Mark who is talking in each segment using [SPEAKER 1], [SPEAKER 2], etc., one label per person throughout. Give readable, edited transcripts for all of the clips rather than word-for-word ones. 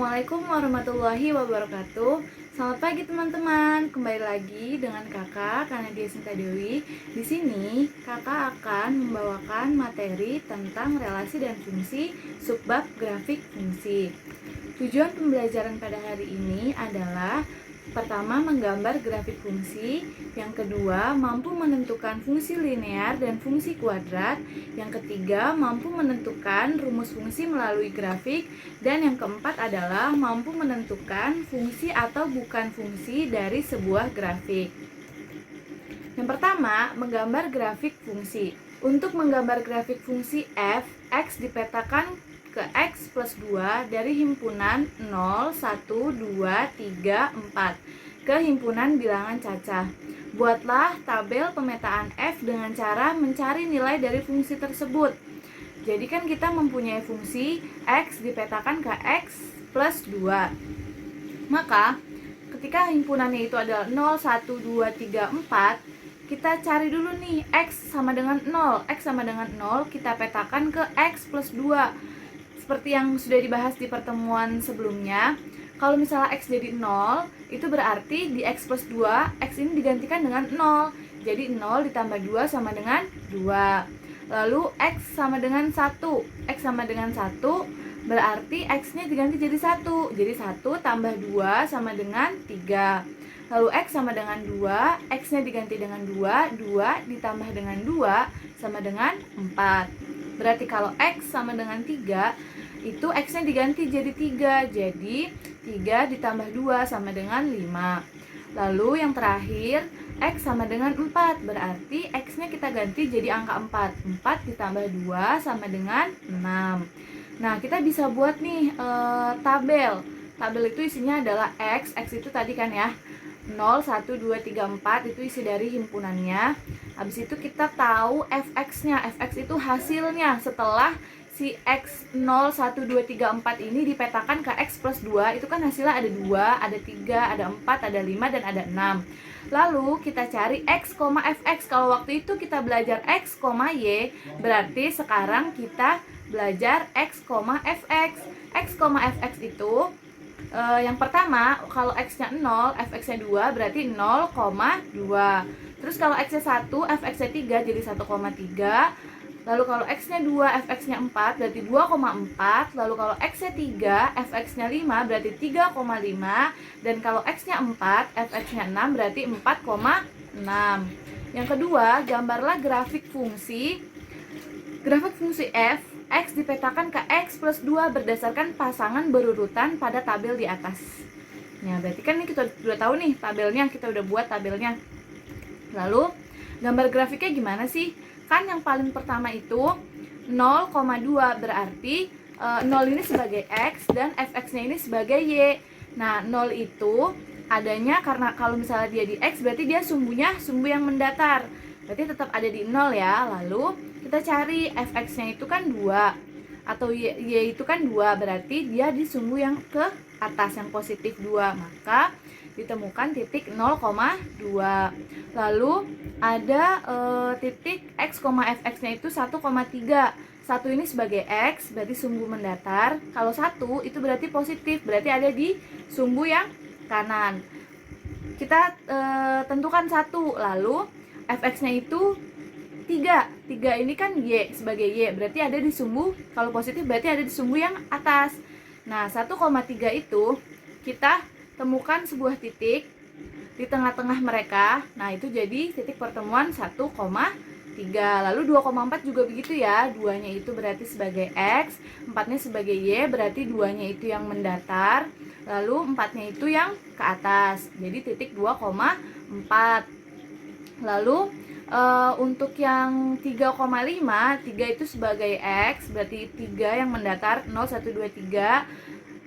[SPEAKER 1] Assalamualaikum warahmatullahi wabarakatuh. Selamat pagi teman-teman. Kembali lagi dengan Kakak Kanadia Sinta Dewi. Di sini Kakak akan membawakan materi tentang relasi dan fungsi subbab grafik fungsi. Tujuan pembelajaran pada hari ini adalah pertama, menggambar grafik fungsi. Yang kedua, mampu menentukan fungsi linear dan fungsi kuadrat. Yang ketiga, mampu menentukan rumus fungsi melalui grafik. Dan yang keempat adalah mampu menentukan fungsi atau bukan fungsi dari sebuah grafik. Yang pertama, menggambar grafik fungsi. Untuk menggambar grafik fungsi f, x dipetakan ke x plus 2 dari himpunan 0, 1, 2, 3, 4 ke himpunan bilangan cacah. Buatlah tabel pemetaan f dengan cara mencari nilai dari fungsi tersebut. Jadi kan kita mempunyai fungsi x dipetakan ke x plus 2. Maka ketika himpunannya itu adalah 0, 1, 2, 3, 4, kita cari dulu nih x sama dengan 0. X sama dengan 0 kita petakan ke x plus 2. Seperti yang sudah dibahas di pertemuan sebelumnya, kalau misalnya x jadi 0, itu berarti di x plus 2, x ini digantikan dengan 0. Jadi 0 ditambah 2 sama dengan 2. Lalu x sama dengan 1. X sama dengan 1, berarti x-nya diganti jadi 1. Jadi 1 tambah 2 sama dengan 3. Lalu x sama dengan 2, x-nya diganti dengan 2, 2 ditambah dengan 2 sama dengan 4. Berarti kalau x sama dengan 3, itu x-nya diganti jadi 3. Jadi 3 ditambah 2 sama dengan 5. Lalu yang terakhir, x sama dengan 4. Berarti x-nya kita ganti jadi angka 4. 4 ditambah 2 sama dengan 6. Nah, kita bisa buat nih tabel. Tabel itu isinya adalah x. X itu tadi kan ya, 0, 1, 2, 3, 4 itu isi dari himpunannya. Habis itu kita tahu fx-nya. Fx itu hasilnya setelah si x 0, 1, 2, 3, 4 ini dipetakan ke x plus 2. Itu kan hasilnya ada 2, ada 3, ada 4, ada 5, dan ada 6. Lalu kita cari x, fx. Kalau waktu itu kita belajar x, y, berarti sekarang kita belajar x, fx. X, fx itu yang pertama, kalau x-nya 0, fx-nya 2, berarti 0,2. Terus kalau x-nya 1, fx-nya 3, jadi 1,3. Lalu kalau x-nya 2, fx-nya 4, berarti 2,4. Lalu kalau x-nya 3, fx-nya 5, berarti 3,5. Dan kalau x-nya 4, fx-nya 6, berarti 4,6. Yang kedua, gambarlah grafik fungsi. Grafik fungsi f, x dipetakan ke x plus 2 berdasarkan pasangan berurutan pada tabel di atas. Nah, berarti kan ini kita udah tahu nih tabelnya, kita udah buat tabelnya. Lalu, gambar grafiknya gimana sih? Kan yang paling pertama itu 0,2, berarti 0 ini sebagai x dan fx-nya ini sebagai y. Nah, 0 itu adanya karena kalau misalnya dia di x, berarti dia sumbunya sumbu yang mendatar. Berarti tetap ada di 0 ya. Lalu kita cari fx-nya itu kan 2 atau y itu kan 2, berarti dia di sumbu yang ke atas yang positif 2. Maka ditemukan titik 0,2. Lalu ada titik x, fx-nya itu 1,3. 1 ini sebagai x, berarti sumbu mendatar. Kalau 1 itu berarti positif, berarti ada di sumbu yang kanan. Kita tentukan 1. Lalu fx-nya itu 3. 3 ini kan y sebagai y, berarti ada di sumbu, kalau positif berarti ada di sumbu yang atas. Nah, 1,3 itu kita temukan sebuah titik di tengah-tengah mereka. Nah, itu jadi titik pertemuan 1,3. Lalu 2,4 juga begitu ya. 2-nya itu berarti sebagai x, 4-nya sebagai y, berarti 2-nya itu yang mendatar, lalu 4-nya itu yang ke atas. Jadi titik 2,4. Lalu untuk yang 3,5, 3 itu sebagai x, berarti 3 yang mendatar, 0, 1, 2, 3.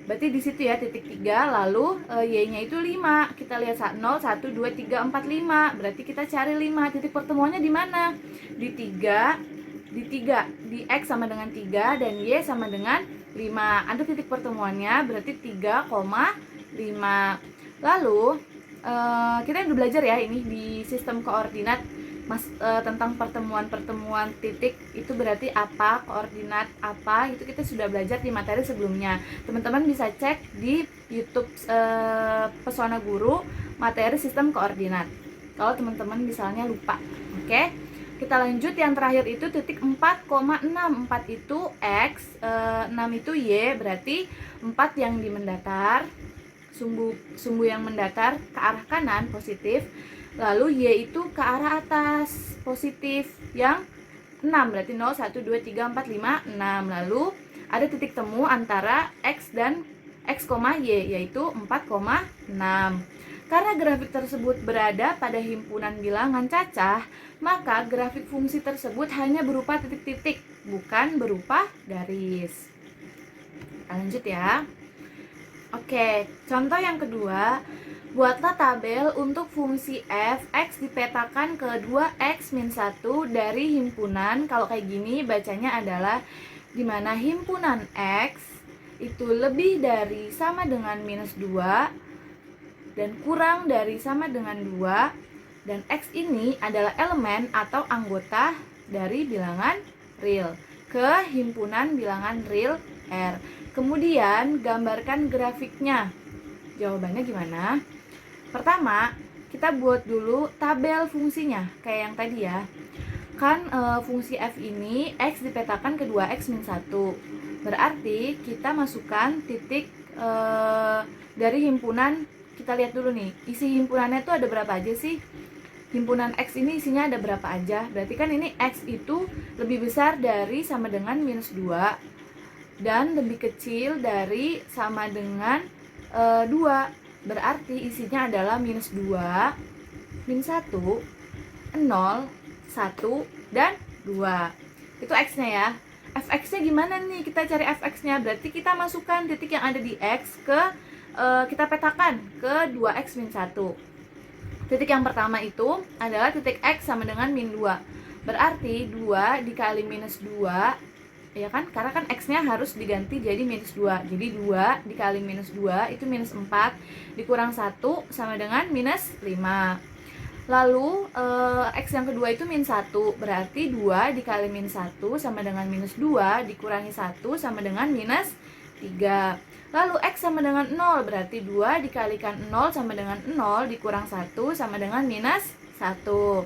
[SPEAKER 1] Berarti di situ ya titik 3. Lalu y-nya itu 5. Kita lihat 0, 1, 2, 3, 4, 5. Berarti kita cari 5. Titik pertemuannya di mana? Di 3, di x sama dengan 3 dan y sama dengan 5. Ada titik pertemuannya, berarti 3,5. Lalu kita udah belajar ya ini di sistem koordinat. tentang pertemuan-pertemuan titik itu berarti apa, koordinat apa, itu kita sudah belajar di materi sebelumnya. Teman-teman bisa cek di YouTube Pesona Guru materi sistem koordinat kalau teman-teman misalnya lupa. Oke, kita lanjut. Yang terakhir itu titik 4,6. 4 itu X, 6 itu Y, berarti 4 yang di mendatar, sumbu yang mendatar ke arah kanan positif, lalu Y itu ke arah atas positif yang 6, berarti 0, 1, 2, 3, 4, 5, 6. Lalu ada titik temu antara X dan X, Y, yaitu 4,6. Karena grafik tersebut berada pada himpunan bilangan cacah, maka grafik fungsi tersebut hanya berupa titik-titik, bukan berupa garis. Kita lanjut ya. Oke, contoh yang kedua, buatlah tabel untuk fungsi f, x dipetakan ke 2x-1 dari himpunan. Kalau kayak gini bacanya adalah dimana himpunan x itu lebih dari sama dengan minus 2 dan kurang dari sama dengan 2, dan x ini adalah elemen atau anggota dari bilangan real ke himpunan bilangan real R. Kemudian gambarkan grafiknya. Jawabannya gimana? Pertama, kita buat dulu tabel fungsinya kayak yang tadi ya. Kan fungsi f ini x dipetakan ke 2x-1. Berarti kita masukkan titik dari himpunan. Kita lihat dulu nih, isi himpunannya tuh ada berapa aja sih? Himpunan X ini isinya ada berapa aja? Berarti kan ini X itu lebih besar dari sama dengan minus 2 dan lebih kecil dari sama dengan 2. Berarti isinya adalah minus 2, min 1, 0, 1, dan 2. Itu X-nya ya. Fx-nya gimana nih? Kita cari Fx-nya. Berarti kita masukkan titik yang ada di X kita petakan ke 2x-1. Titik yang pertama itu adalah titik X sama dengan min 2. Berarti 2 dikali minus 2, ya kan? Karena kan X-nya harus diganti jadi minus 2. Jadi 2 dikali minus 2 itu minus 4, dikurang 1 sama dengan minus 5. Lalu X yang kedua itu min 1. Berarti 2 dikali min 1 sama dengan minus 2, dikurangi 1 sama dengan minus 3. Lalu X sama dengan 0, berarti 2 dikalikan 0 sama dengan 0, dikurang 1 sama dengan minus 1.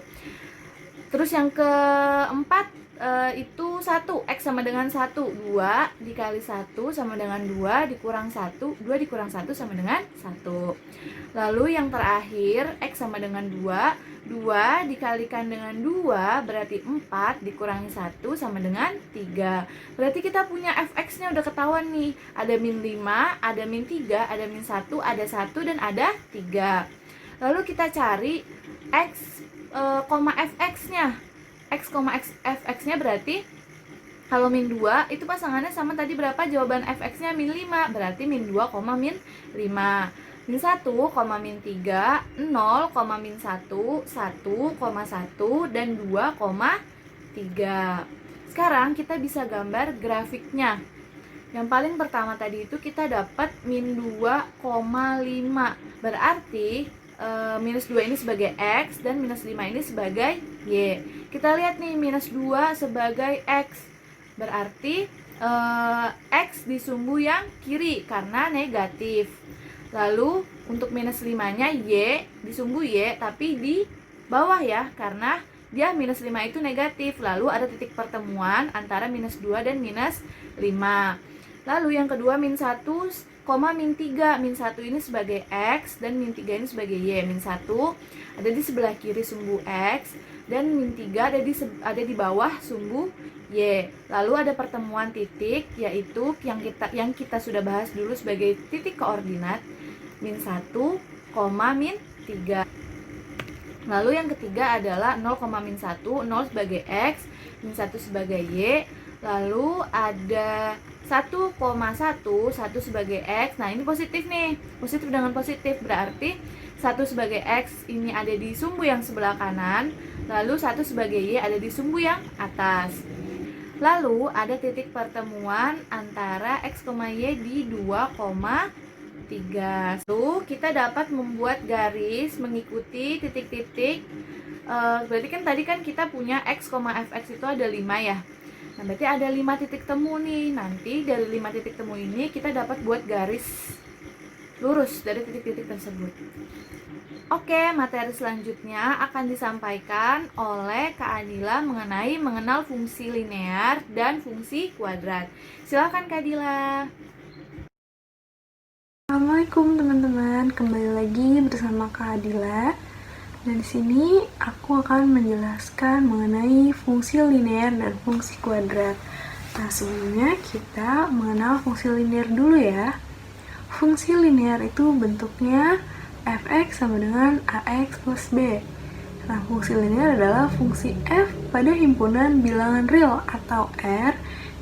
[SPEAKER 1] Terus yang keempat itu 1, X sama dengan 1, 2 dikali 1 sama dengan 2, dikurang 1, 2 dikurang 1 sama dengan 1. Lalu yang terakhir, X sama dengan 2, 2 dikalikan dengan 2 berarti 4, dikurangi 1 sama dengan 3. Berarti kita punya fx-nya udah ketahuan nih. Ada min 5, ada min 3, ada min 1, ada 1, dan ada 3. Lalu kita cari x, fx-nya. X, fx-nya berarti kalau min 2 itu pasangannya sama tadi berapa? Jawaban fx-nya min 5, berarti min 2, min 5. Min 1, min 3, 0, min 1, 1, 1, dan 2,3. Sekarang kita bisa gambar grafiknya. Yang paling pertama tadi itu kita dapat min 2,5. Berarti minus 2 ini sebagai X dan minus 5 ini sebagai Y. Kita lihat nih, minus 2 sebagai X. Berarti X di sumbu yang kiri karena negatif. Lalu untuk minus 5-nya Y di sumbu Y tapi di bawah ya, karena dia minus 5 itu negatif. Lalu ada titik pertemuan antara minus 2 dan minus 5. Lalu yang kedua min 1, min 3. Min 1 ini sebagai X dan min 3 ini sebagai Y. Min 1 ada di sebelah kiri sumbu X dan min 3 ada di bawah sumbu Y. Lalu ada pertemuan titik, yaitu yang kita sudah bahas dulu sebagai titik koordinat, min 1, min 3. Lalu yang ketiga adalah 0, min 1, 0 sebagai X, min 1 sebagai Y. Lalu ada 1,1, 1 sebagai X. Nah ini positif nih, positif dengan positif, berarti 1 sebagai X ini ada di sumbu yang sebelah kanan, lalu 1 sebagai Y ada di sumbu yang atas. Lalu ada titik pertemuan antara X, Y di 2,3. Lalu kita dapat membuat garis mengikuti titik-titik Berarti kan tadi kan kita punya x, fx itu ada 5 ya. Nah, berarti ada 5 titik temu nih. Nanti dari 5 titik temu ini kita dapat buat garis lurus dari titik-titik tersebut. Oke, materi selanjutnya akan disampaikan oleh Kak Adila mengenal fungsi linear dan fungsi kuadrat. Silakan Kak Adila.
[SPEAKER 2] Assalamualaikum teman-teman, kembali lagi bersama Kak Adila. Dan di sini aku akan menjelaskan mengenai fungsi linear dan fungsi kuadrat. Nah, sebelumnya kita mengenal fungsi linear dulu ya. Fungsi linear itu bentuknya fx sama dengan ax plus b. Nah, fungsi linear adalah fungsi f pada himpunan bilangan real atau r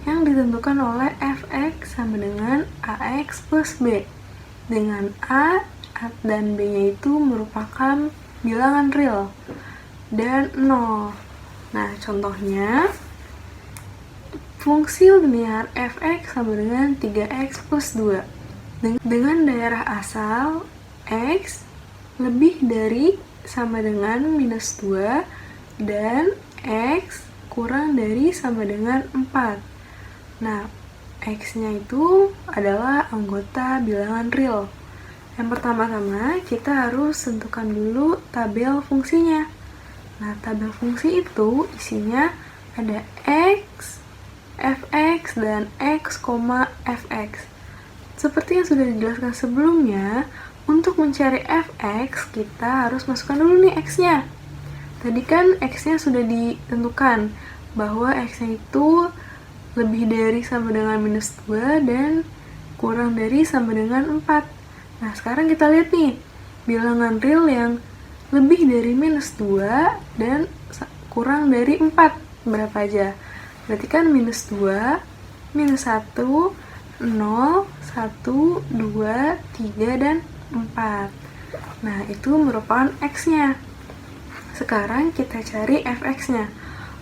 [SPEAKER 2] yang ditentukan oleh fx sama dengan ax plus b, dengan a dan b-nya itu merupakan bilangan real dan 0. Nah, contohnya fungsi linear fx sama dengan 3x plus 2 dengan daerah asal x lebih dari sama dengan minus 2 dan x kurang dari sama dengan 4. Nah, x-nya itu adalah anggota bilangan real. Yang pertama-tama kita harus tentukan dulu tabel fungsinya. Nah, tabel fungsi itu isinya ada x, fx, dan x, fx. Seperti yang sudah dijelaskan sebelumnya, untuk mencari fx, kita harus masukkan dulu nih x-nya. Tadi kan x-nya sudah ditentukan, bahwa x-nya itu lebih dari sama dengan minus 2 dan kurang dari sama dengan 4. Nah, sekarang kita lihat nih, bilangan real yang lebih dari minus 2 dan kurang dari 4. Berapa aja? Berarti kan minus 2, minus 1, 0, 1, 2, 3, dan 4. Nah, itu merupakan x-nya. Sekarang kita cari fx-nya.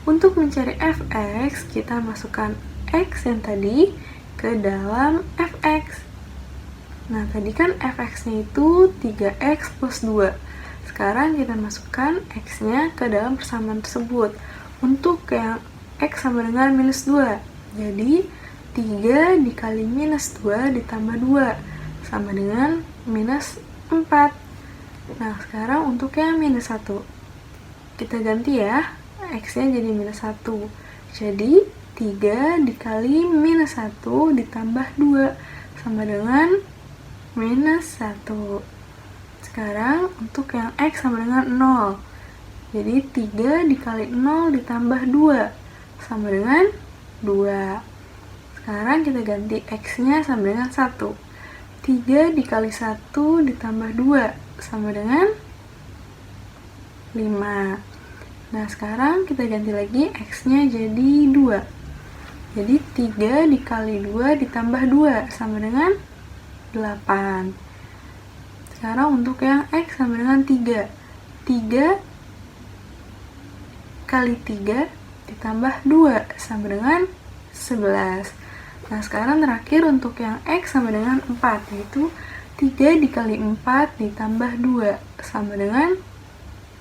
[SPEAKER 2] Untuk mencari fx, kita masukkan x yang tadi ke dalam fx. Nah, tadi kan fx-nya itu 3x plus 2. Sekarang kita masukkan x-nya ke dalam persamaan tersebut. Untuk yang x sama dengan minus 2. Jadi, 3 dikali minus 2 ditambah 2 sama dengan minus 4. Nah, sekarang untuk yang minus 1. Kita ganti ya, x-nya jadi minus 1. Jadi, 3 dikali minus 1 ditambah 2 sama dengan minus 1. Sekarang untuk yang x sama dengan 0. Jadi 3 dikali 0 ditambah 2 sama dengan 2. Sekarang kita ganti x-nya sama dengan 1. 3 dikali 1 ditambah 2 sama dengan 5. Nah, sekarang kita ganti lagi x-nya jadi 2. Jadi 3 dikali 2 ditambah 2 sama dengan 8. Sekarang untuk yang x sama dengan 3. 3 kali 3 ditambah 2 sama dengan 11. Nah, sekarang terakhir untuk yang x sama dengan 4, yaitu 3 dikali 4 ditambah 2 sama dengan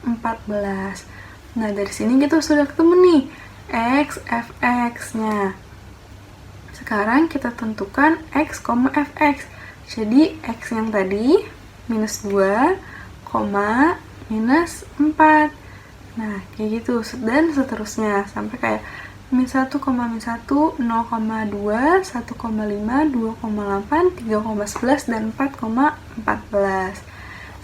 [SPEAKER 2] 14. Nah, dari sini kita sudah ketemu nih x, fx-nya. Sekarang kita tentukan x, fx. Jadi, x yang tadi minus 2, minus 4. Nah, kayak gitu. Dan seterusnya. Sampai kayak min 1, min 1, 0,2, 1,5, 2,8, 3,11, dan 4,14.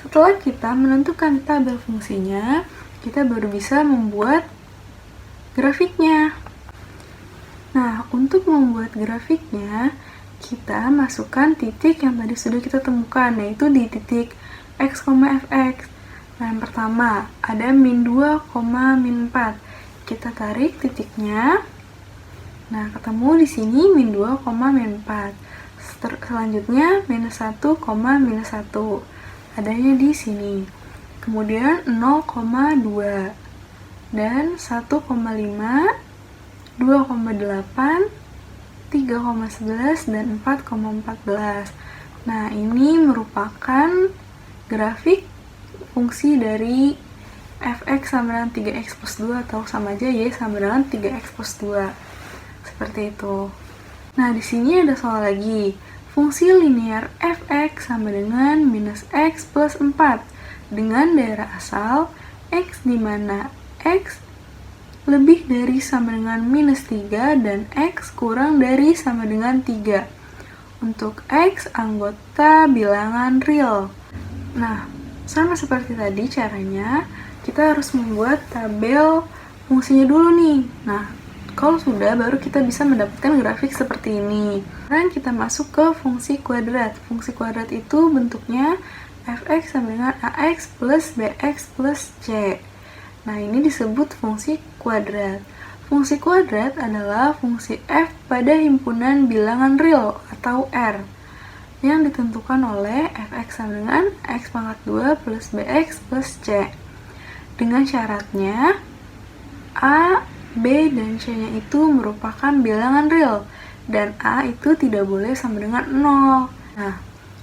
[SPEAKER 2] Setelah kita menentukan tabel fungsinya, kita baru bisa membuat grafiknya. Nah, untuk membuat grafiknya, kita masukkan titik yang tadi sudah kita temukan, yaitu di titik x, fx. Nah, yang pertama, ada min 2, min 4. Kita tarik titiknya. Nah, ketemu di sini min 2, min 4. Selanjutnya minus 1, minus 1. Adanya di sini. Kemudian 0,2 dan 1,5, 2,8, 3,11, dan 4,14. Nah, ini merupakan grafik fungsi dari fx sama dengan 3x plus 2 atau sama aja y sama dengan 3x plus 2. Seperti itu. Nah, di sini ada soal lagi. Fungsi linear fx sama dengan minus x plus 4 dengan daerah asal x di mana x lebih dari sama dengan minus 3 dan x kurang dari sama dengan 3. Untuk x anggota bilangan real. Nah, sama seperti tadi caranya, kita harus membuat tabel fungsinya dulu nih. Nah, kalau sudah, baru kita bisa mendapatkan grafik seperti ini. Sekarang kita masuk ke fungsi kuadrat. Fungsi kuadrat itu bentuknya fx sama dengan ax plus bx plus c. Nah, ini disebut fungsi kuadrat. Fungsi kuadrat adalah fungsi f pada himpunan bilangan real atau R yang ditentukan oleh fx sama dengan x pangkat 2 plus bx plus c. Dengan syaratnya a, b, dan c-nya itu merupakan bilangan real dan a itu tidak boleh sama dengan 0. Nah,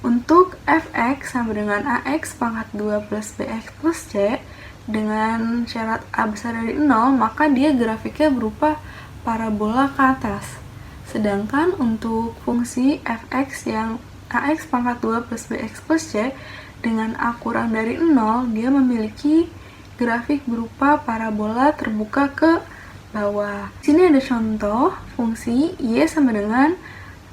[SPEAKER 2] untuk fx sama dengan ax pangkat 2 plus bx plus c dengan syarat a besar dari 0, maka dia grafiknya berupa parabola ke atas. Sedangkan untuk fungsi fx yang ax pangkat 2 plus bx plus c dengan a kurang dari 0, dia memiliki grafik berupa parabola terbuka ke bawah. Di sini ada contoh fungsi y sama dengan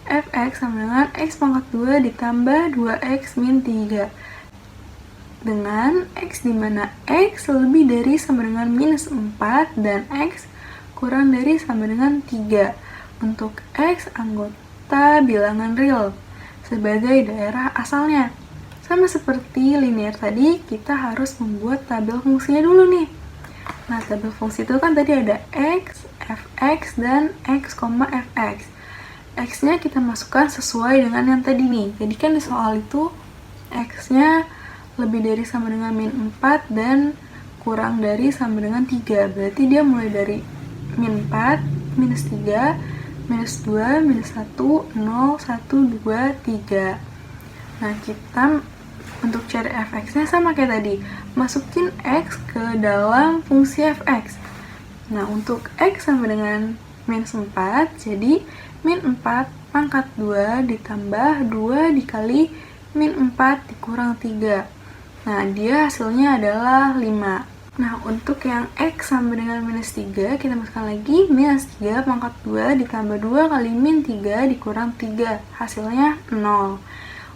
[SPEAKER 2] fx sama dengan x pangkat 2 ditambah 2x min 3 dengan x di mana x lebih dari sama dengan minus 4 dan x kurang dari sama dengan 3 untuk x anggota bilangan real sebagai daerah asalnya. Sama seperti linear tadi, kita harus membuat tabel fungsinya dulu nih. Nah, tabel fungsi itu kan tadi ada x, fx, dan x, fx. X-nya kita masukkan sesuai dengan yang tadi nih. Jadi kan di soal itu x-nya lebih dari sama dengan min 4 dan kurang dari sama dengan 3. Berarti dia mulai dari min 4, minus 3, minus 2, minus 1, 0, 1, 2, 3. Nah, kita untuk cari fx-nya sama kayak tadi. Masukin x ke dalam fungsi fx. Nah, untuk x sama dengan minus 4, jadi min 4 pangkat 2 ditambah 2 dikali min 4 dikurang 3. Nah, dia hasilnya adalah 5. Nah, untuk yang x sama dengan minus 3, kita masukkan lagi minus 3 pangkat 2 ditambah 2 kali min 3 dikurang 3. Hasilnya 0.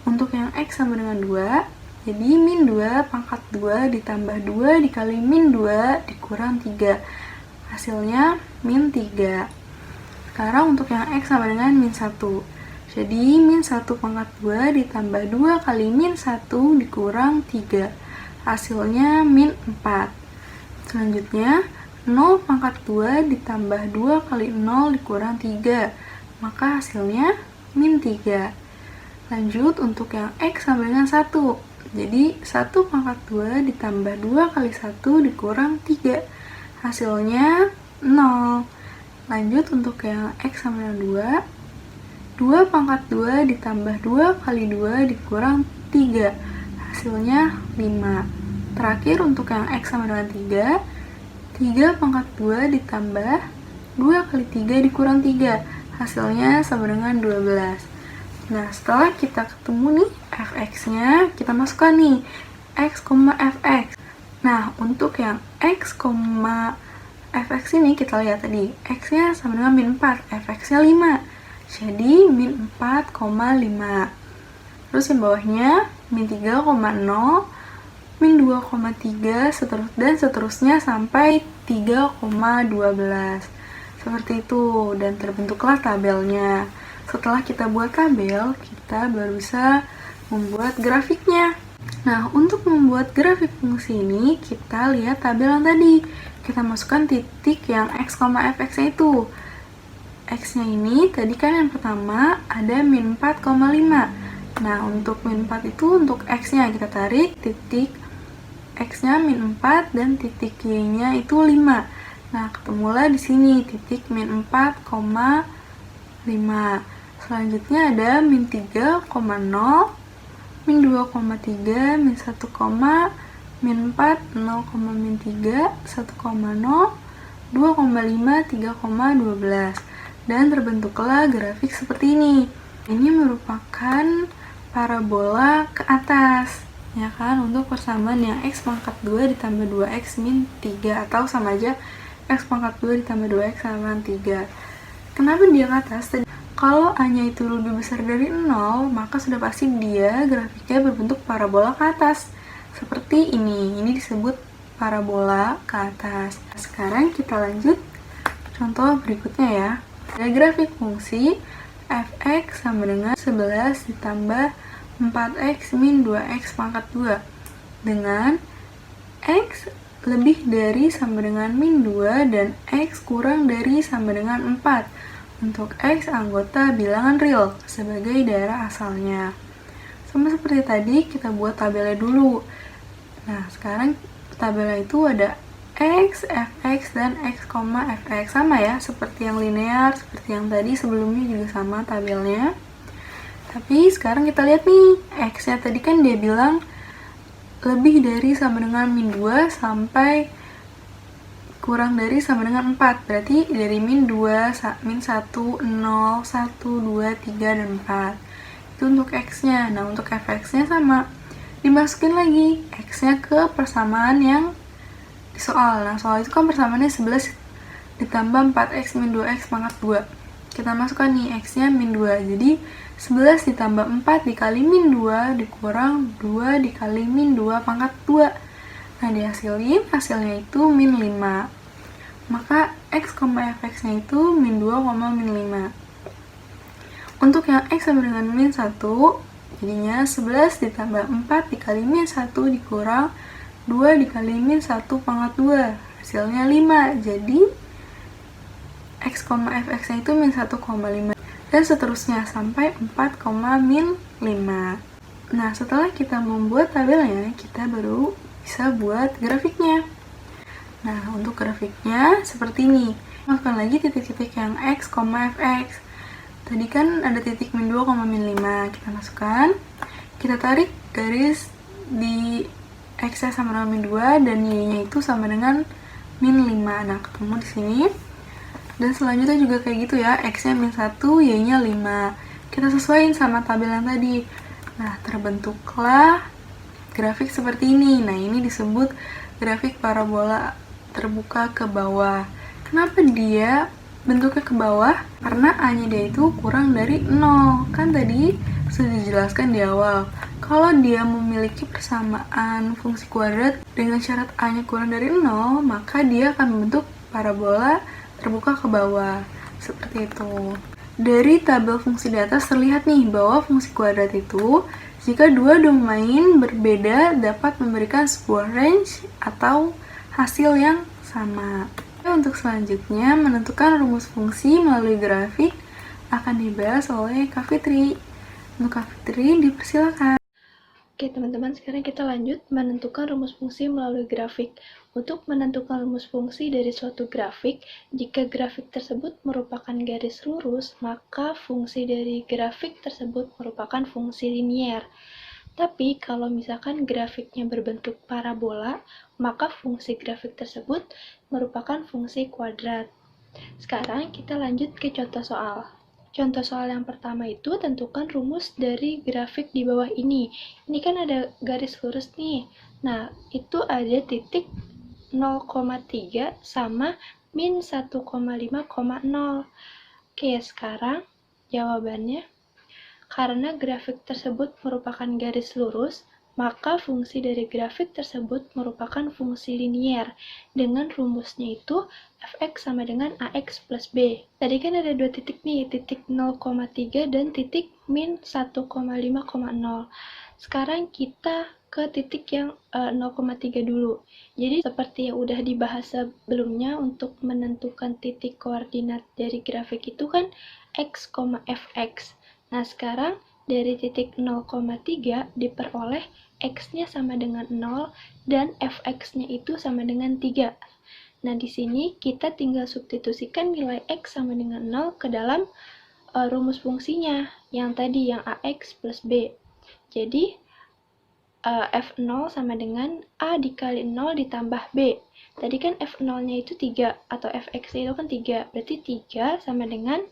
[SPEAKER 2] Untuk yang x sama dengan 2, jadi min 2 pangkat 2 ditambah 2 dikali min 2 dikurang 3. Hasilnya min 3. Sekarang untuk yang x sama dengan min 1. Jadi, min 1 pangkat 2 ditambah 2 kali min 1 dikurang 3. Hasilnya min 4. Selanjutnya, 0 pangkat 2 ditambah 2 kali 0 dikurang 3. Maka hasilnya min 3. Lanjut, untuk yang x sama dengan 1. Jadi, 1 pangkat 2 ditambah 2 kali 1 dikurang 3. Hasilnya 0. Lanjut, untuk yang x sama dengan 2. 2 pangkat 2 ditambah 2 kali 2 dikurang 3. Hasilnya 5. Terakhir untuk yang x sama dengan 3. 3 pangkat 2 ditambah 2 kali 3 dikurang 3. Hasilnya sama dengan 12. Nah, setelah kita ketemu nih fx-nya, kita masukkan nih x, fx. Nah, untuk yang x, fx ini kita lihat tadi. X-nya sama dengan min 4, fx-nya 5. Jadi, min 4,5. Terus yang bawahnya, min 3,0, min 2,3, dan seterusnya sampai 3,12. Seperti itu, dan terbentuklah tabelnya. Setelah kita buat tabel, kita baru bisa membuat grafiknya. Nah, untuk membuat grafik fungsi ini, kita lihat tabel yang tadi. Kita masukkan titik yang x, fx-nya itu. X-nya ini, tadi kan yang pertama ada min 4,5. Nah, untuk min 4 itu untuk X-nya. Kita tarik titik X-nya min 4 dan titik Y-nya itu 5. Nah, ketemulah di sini titik min 4,5. Selanjutnya ada min 3,0, min 2,3, min 1, min 4, 0, min 3, 1,0, 2,5, 3,12. Dan terbentuklah grafik seperti ini. Ini merupakan parabola ke atas, ya kan, untuk persamaan yang x pangkat 2 ditambah 2x min 3, atau sama aja x pangkat 2 ditambah 2x sama 3. Kenapa dia ke atas? Kalau A-nya itu lebih besar dari 0, maka sudah pasti dia grafiknya berbentuk parabola ke atas. Seperti ini disebut parabola ke atas. Sekarang kita lanjut contoh berikutnya ya. Ada grafik fungsi f(x) sama dengan 11 ditambah 4x min 2x pangkat 2 dengan x lebih dari sama dengan min 2 dan x kurang dari sama dengan 4 untuk x anggota bilangan real sebagai daerah asalnya. Sama seperti tadi, kita buat tabelnya dulu. Nah, sekarang tabelnya itu ada x, fx, dan x, fx. Sama ya, seperti yang linear, seperti yang tadi sebelumnya juga sama tabelnya. Tapi sekarang kita lihat nih, x-nya tadi kan dia bilang lebih dari sama dengan min 2 sampai kurang dari sama dengan 4. Berarti dari min 2, min 1, 0, 1, 2, 3, dan 4. Itu untuk x-nya. Nah, untuk fx-nya sama. Dimasukin lagi x-nya ke persamaan yang di soal. Nah, soal itu kan persamaannya 11 ditambah 4x min 2x pangkat 2. Kita masukkan nih x-nya min 2. Jadi 11 ditambah 4 dikali min 2 dikurang 2 dikali min 2 pangkat 2. Nah, dihasilin hasilnya itu min 5. Maka x, fx-nya itu min 2, min 5. Untuk yang x sama dengan min 1, jadinya 11 ditambah 4 dikali min 1 dikurang 2 dikali min 1 pangkat 2. Hasilnya 5. Jadi x, fx-nya itu min 1,5. Dan seterusnya sampai 4, min 5. Nah, setelah kita membuat tabelnya, kita baru bisa buat grafiknya. Nah, untuk grafiknya seperti ini. Masukkan lagi titik-titik yang x, fx. Tadi kan ada titik min 2, min 5. Kita masukkan. Kita tarik garis di x-nya sama dengan min 2 dan y-nya itu sama dengan min 5. Nah, ketemu di sini. Dan selanjutnya juga kayak gitu ya, x-nya min 1, y-nya 5. Kita sesuaiin sama tabel yang tadi. Nah, terbentuklah grafik seperti ini. Nah, ini disebut grafik parabola terbuka ke bawah. Kenapa dia bentuknya ke bawah? Karena A-nya dia itu kurang dari 0. Kan tadi sudah dijelaskan di awal. Kalau dia memiliki persamaan fungsi kuadrat dengan syarat A-nya kurang dari 0, maka dia akan membentuk parabola terbuka ke bawah. Seperti itu. Dari tabel fungsi di atas terlihat nih bahwa fungsi kuadrat itu jika dua domain berbeda dapat memberikan sebuah range atau hasil yang sama. Untuk selanjutnya, menentukan rumus fungsi melalui grafik akan dibahas oleh Kak Fitri. Untuk Kak Fitri, dipersilakan.
[SPEAKER 3] Oke teman-teman, sekarang kita lanjut menentukan rumus fungsi melalui grafik. Untuk menentukan rumus fungsi dari suatu grafik, jika grafik tersebut merupakan garis lurus, maka fungsi dari grafik tersebut merupakan fungsi linier. Tapi kalau misalkan grafiknya berbentuk parabola, maka fungsi grafik tersebut merupakan fungsi kuadrat. Sekarang kita lanjut ke contoh soal. Contoh soal yang pertama itu tentukan rumus dari grafik di bawah ini. Ini kan ada garis lurus nih. Nah, itu ada titik 0,3 sama min 1,5,0. Oke, sekarang jawabannya. Karena grafik tersebut merupakan garis lurus, maka fungsi dari grafik tersebut merupakan fungsi linier. Dengan rumusnya itu fx sama dengan ax plus b. Tadi kan ada dua titik nih, titik 0,3 dan titik min 1,5,0. Sekarang kita ke titik yang 0,3 dulu. Jadi seperti yang udah dibahas sebelumnya, untuk menentukan titik koordinat dari grafik itu kan x, fx. Nah, sekarang dari titik 0,3 diperoleh x-nya sama dengan 0 dan fx-nya itu sama dengan 3. Nah, di sini kita tinggal substitusikan nilai x sama dengan 0 ke dalam rumus fungsinya, yang tadi, yang ax plus b. Jadi, F0 sama dengan A dikali 0 ditambah B. Tadi kan F0-nya itu 3, atau Fx-nya itu kan 3. Berarti 3 sama dengan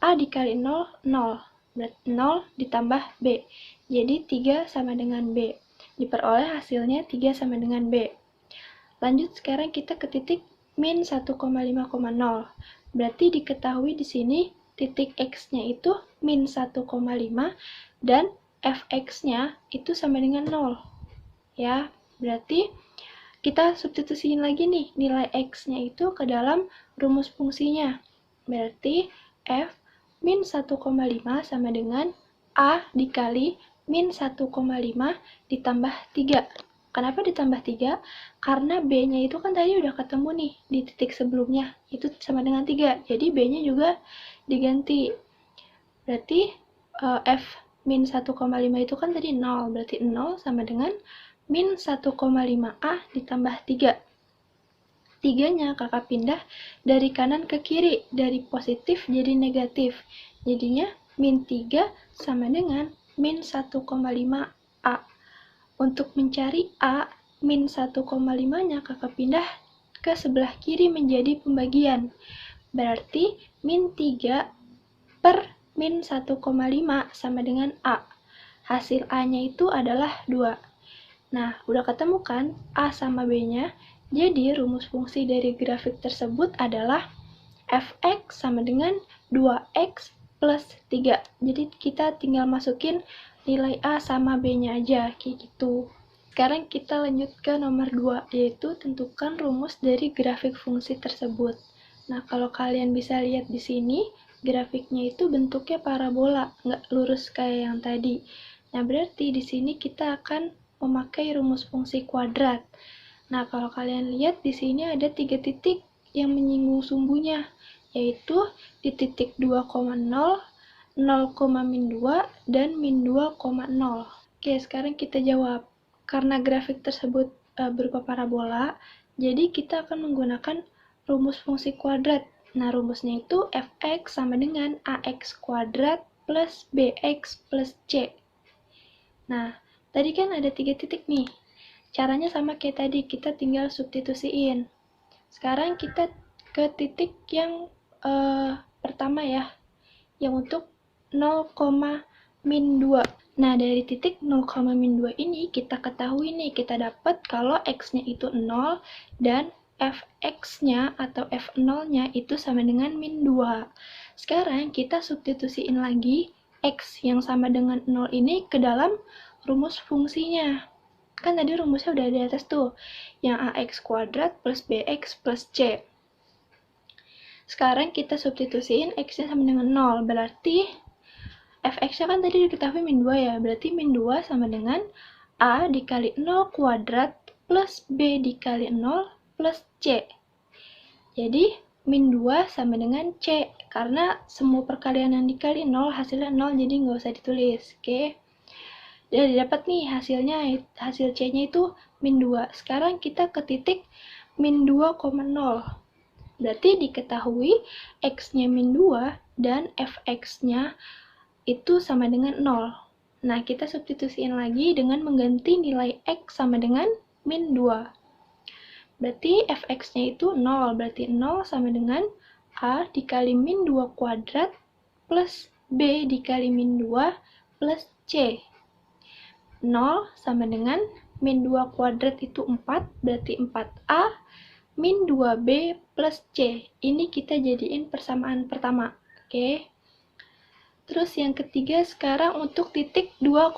[SPEAKER 3] A dikali 0, 0. Berarti 0 ditambah B. Jadi 3 sama dengan B. Diperoleh hasilnya 3 sama dengan B. Lanjut sekarang kita ke titik min 1,5,0. Berarti diketahui di sini titik X-nya itu min 1,5 dan Fx-nya itu sama dengan 0. Ya, berarti kita substitusiin lagi nih nilai X-nya itu ke dalam rumus fungsinya. Berarti F min 1,5 sama dengan A dikali min 1,5 ditambah 3. Kenapa ditambah 3? Karena B-nya itu kan tadi udah ketemu nih di titik sebelumnya. Itu sama dengan 3. Jadi B-nya juga diganti. Berarti F min 1,5 itu kan tadi 0. Berarti 0 sama dengan min 1,5A ditambah 3. 3-nya kakak pindah dari kanan ke kiri. Dari positif jadi negatif. Jadinya min 3 sama dengan min 1,5A. Untuk mencari A, min 1,5-nya kakak pindah ke sebelah kiri menjadi pembagian. Berarti min 3 per min 1,5 sama dengan A. Hasil A-nya itu adalah 2. Nah, udah ketemu kan A sama B-nya? Jadi, rumus fungsi dari grafik tersebut adalah Fx sama dengan 2x plus 3. Jadi, kita tinggal masukin nilai A sama B-nya aja, kayak gitu. Sekarang kita lanjut ke nomor 2, yaitu tentukan rumus dari grafik fungsi tersebut. Nah, kalau kalian bisa lihat di sini, grafiknya itu bentuknya parabola, nggak lurus kayak yang tadi. Nah, berarti di sini kita akan memakai rumus fungsi kuadrat. Nah, kalau kalian lihat di sini ada 3 titik yang menyinggung sumbunya, yaitu di titik 2,0, 0,-2, dan min 2,0. Oke, sekarang kita jawab. Karena grafik tersebut berupa parabola, jadi kita akan menggunakan rumus fungsi kuadrat. Nah, rumusnya itu Fx sama dengan Ax kuadrat plus Bx plus C. Nah, tadi kan ada 3 titik nih. Caranya sama kayak tadi, kita tinggal substitusiin. Sekarang kita ke titik yang pertama ya, yang untuk 0,-2. Nah, dari titik 0,-2 ini kita ketahui nih, kita dapat kalau X-nya itu 0 dan Fx-nya atau F0-nya itu sama dengan min 2. Sekarang kita substitusiin lagi X yang sama dengan 0 ini ke dalam rumus fungsinya. Kan tadi rumusnya udah di atas tuh, yang Ax kuadrat plus Bx plus C. Sekarang kita substitusiin X-nya sama dengan 0, berarti Fx-nya kan tadi diketahui min 2 ya, berarti min 2 sama dengan A dikali 0 kuadrat plus B dikali 0 plus C. Jadi, min 2 sama dengan C, karena semua perkalian yang dikali 0 hasilnya 0, jadi nggak usah ditulis, oke? Jadi dapat nih hasilnya, hasil C-nya itu min 2. Sekarang kita ke titik min 2,0. Berarti diketahui X-nya min 2 dan Fx-nya itu sama dengan 0. Nah, kita substitusiin lagi dengan mengganti nilai X sama dengan min 2. Berarti Fx-nya itu 0. Berarti 0 sama dengan A dikali min 2 kuadrat plus B dikali min 2 plus C. 0 sama dengan min 2 kuadrat itu 4. Berarti 4A min 2B plus C. Ini kita jadiin persamaan pertama. Oke. Terus yang ketiga sekarang untuk titik 2,0.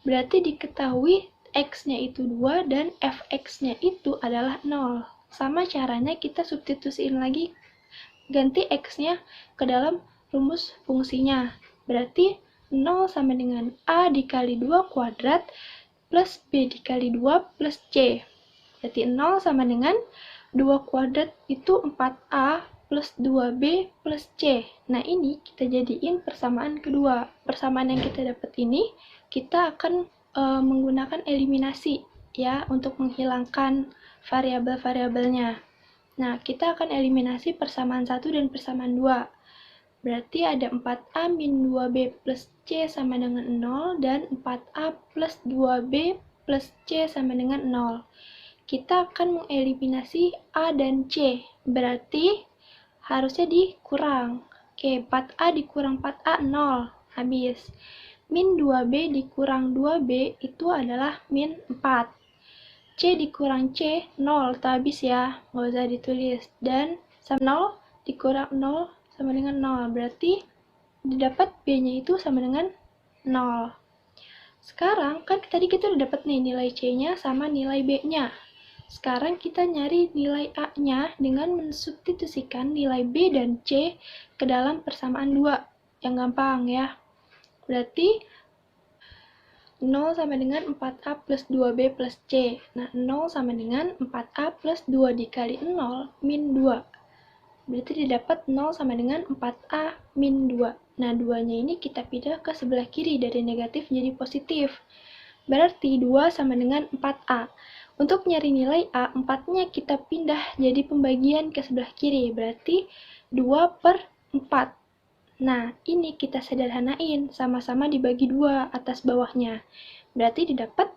[SPEAKER 3] Berarti diketahui X-nya itu 2 dan Fx-nya itu adalah 0. Sama caranya kita substitusiin lagi, ganti X-nya ke dalam rumus fungsinya. Berarti 0 sama dengan A dikali 2 kuadrat plus B dikali 2 plus C. Berarti 0 sama dengan 2 kuadrat itu 4A plus 2B plus C. Nah, ini kita jadiin persamaan kedua. Persamaan yang kita dapat ini, kita akan menggunakan eliminasi ya, untuk menghilangkan variabel-variabelnya. Nah, kita akan eliminasi persamaan 1 dan persamaan 2. Berarti ada 4A min 2B plus C sama dengan 0 dan 4A plus 2B plus C sama dengan 0. Kita akan mengeliminasi A dan C. Berarti harusnya dikurang. Oke, 4A dikurang 4A 0. Habis. Min 2B dikurang 2B itu adalah min 4. C dikurang C 0. Tak habis ya. Nggak usah ditulis. Dan sama 0 dikurang 0 sama dengan 0. Berarti didapat B-nya itu sama dengan 0. Sekarang kan tadi kita udah dapat nih nilai C-nya sama nilai B-nya. Sekarang kita nyari nilai A-nya dengan mensubstitusikan nilai B dan C ke dalam persamaan 2. Yang gampang ya. Berarti 0 sama dengan 4A plus 2B plus C. Nah, 0 sama dengan 4A plus 2 dikali 0 min 2. Berarti didapat 0 sama dengan 4A min 2. Nah, 2-nya ini kita pindah ke sebelah kiri dari negatif jadi positif. Berarti 2 sama dengan 4A. Untuk nyari nilai A, 4-nya kita pindah jadi pembagian ke sebelah kiri. Berarti 2 per 4. Nah, ini kita sederhanain. Sama-sama dibagi 2 atas bawahnya. Berarti didapat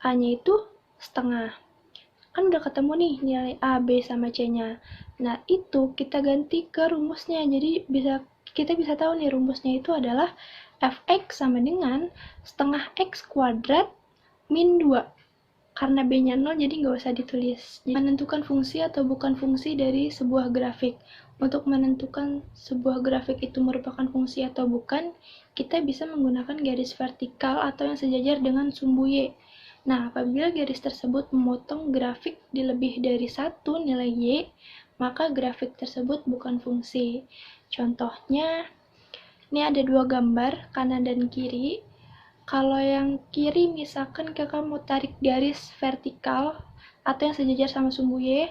[SPEAKER 3] A-nya itu setengah. Kan udah ketemu nih nilai A, B, sama C-nya. Nah, itu kita ganti ke rumusnya. Jadi kita bisa tahu nih rumusnya itu adalah fx sama dengan setengah x kuadrat min 2. Karena B-nya 0 jadi nggak usah ditulis. Jadi, menentukan fungsi atau bukan fungsi dari sebuah grafik. Untuk menentukan sebuah grafik itu merupakan fungsi atau bukan, kita bisa menggunakan garis vertikal atau yang sejajar dengan sumbu Y. Nah, apabila garis tersebut memotong grafik di lebih dari satu nilai Y, maka grafik tersebut bukan fungsi. Contohnya, ini ada dua gambar, kanan dan kiri. Kalau yang kiri, misalkan kakak mau tarik garis vertikal atau yang sejajar sama sumbu Y,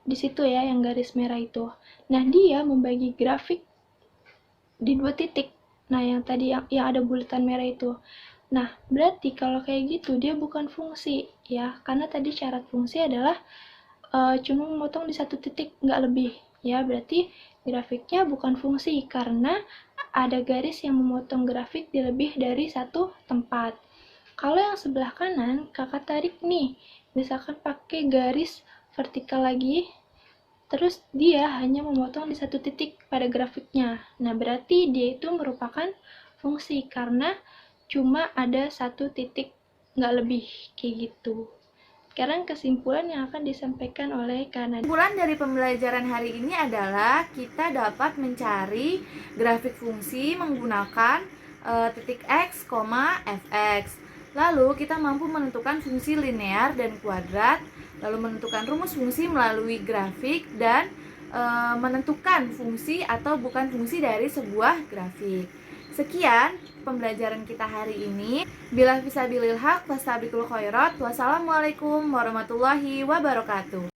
[SPEAKER 3] di situ ya, yang garis merah itu. Nah, dia membagi grafik di 2 titik. Nah, yang tadi yang ada bulatan merah itu. Nah, berarti kalau kayak gitu dia bukan fungsi ya, karena tadi syarat fungsi adalah cuma memotong di 1 titik, nggak lebih ya. Berarti grafiknya bukan fungsi karena ada garis yang memotong grafik di lebih dari 1 tempat. Kalau yang sebelah kanan, kakak tarik nih, misalkan pakai garis vertikal lagi, terus dia hanya memotong di 1 titik pada grafiknya. Nah, berarti dia itu merupakan fungsi karena cuma ada 1 titik, nggak lebih, kayak gitu. Sekarang kesimpulan yang akan disampaikan oleh Kana.
[SPEAKER 1] Kesimpulan dari pembelajaran hari ini adalah kita dapat mencari grafik fungsi menggunakan titik x, fx. Lalu kita mampu menentukan fungsi linear dan kuadrat, lalu menentukan rumus fungsi melalui grafik, dan menentukan fungsi atau bukan fungsi dari sebuah grafik. Sekian pembelajaran kita hari ini. Bila fisabilil haq, fastabiqul khairat. Wassalamualaikum warahmatullahi wabarakatuh.